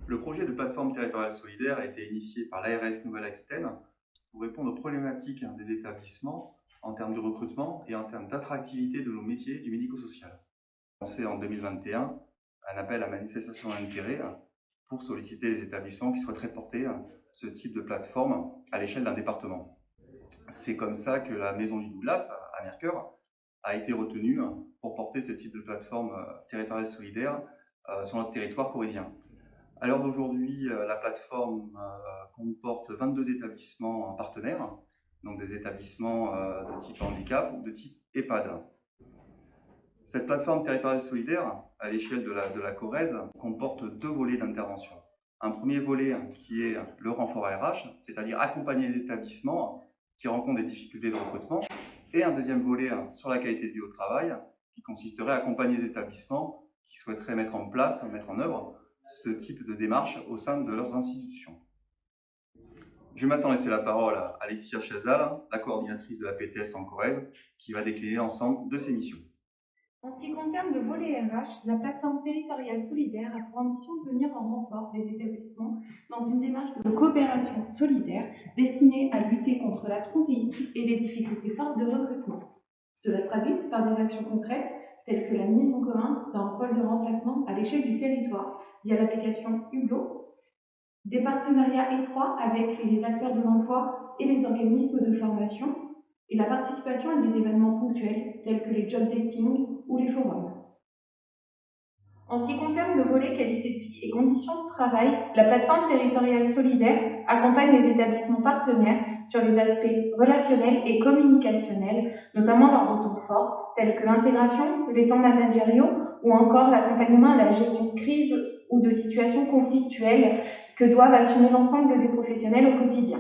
Le projet de plateforme territoriale solidaire a été initié par l'ARS Nouvelle-Aquitaine pour répondre aux problématiques des établissements en termes de recrutement et en termes d'attractivité de nos métiers du médico-social. Lancé en 2021 un appel à manifestation d'intérêt pour solliciter les établissements qui souhaiteraient porter ce type de plateforme à l'échelle d'un département. C'est comme ça que la Maison du Douglas à Mercœur a été retenue pour porter ce type de plateforme territoriale solidaire sur notre territoire corrézien. À l'heure d'aujourd'hui, la plateforme comporte 22 établissements partenaires, donc des établissements de type handicap ou de type EHPAD. Cette plateforme territoriale solidaire, à l'échelle de la Corrèze, comporte deux volets d'intervention. Un premier volet qui est le renfort RH, c'est-à-dire accompagner les établissements qui rencontrent des difficultés de recrutement, et un deuxième volet sur la qualité de vie au travail, qui consisterait à accompagner les établissements qui souhaiteraient mettre en œuvre ce type de démarche au sein de leurs institutions. Je vais maintenant laisser la parole à Laetitia Chazal, la coordinatrice de la PTS en Corrèze, qui va décliner l'ensemble de ses missions. En ce qui concerne le volet RH, la plateforme territoriale solidaire a pour ambition de venir en renfort des établissements dans une démarche de coopération solidaire destinée à lutter contre l'absentéisme et les difficultés fortes de recrutement. Cela se traduit par des actions concrètes telles que la mise en commun d'un pôle de remplacement à l'échelle du territoire via l'application Hublot, des partenariats étroits avec les acteurs de l'emploi et les organismes de formation, et la participation à des événements ponctuels tels que les job dating ou les forums. En ce qui concerne le volet qualité de vie et conditions de travail, la plateforme territoriale solidaire accompagne les établissements partenaires sur les aspects relationnels et communicationnels, notamment lors de temps forts tels que l'intégration, les temps managériaux ou encore l'accompagnement à la gestion de crise ou de situations conflictuelles que doivent assumer l'ensemble des professionnels au quotidien.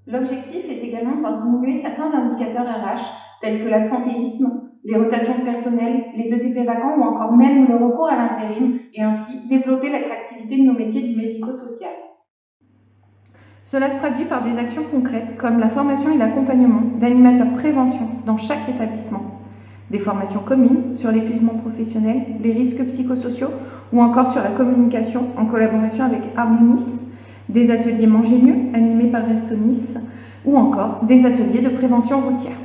L'objectif est également de voir diminuer certains indicateurs RH, tels que l'absentéisme, les rotations de personnel, les ETP vacants ou encore même le recours à l'intérim, et ainsi développer l'attractivité de nos métiers du médico-social. Cela se traduit par des actions concrètes comme la formation et l'accompagnement d'animateurs prévention dans chaque établissement, des formations communes sur l'épuisement professionnel, les risques psychosociaux ou encore sur la communication en collaboration avec Harmonis, des ateliers Manger mieux animés par Restonis ou encore des ateliers de prévention routière.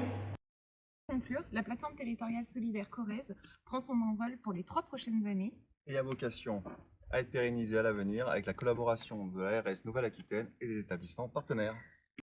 Pour conclure, la plateforme territoriale solidaire Corrèze prend son envol pour les 3 prochaines années et a vocation à être pérennisée à l'avenir avec la collaboration de l'ARS Nouvelle-Aquitaine et des établissements partenaires.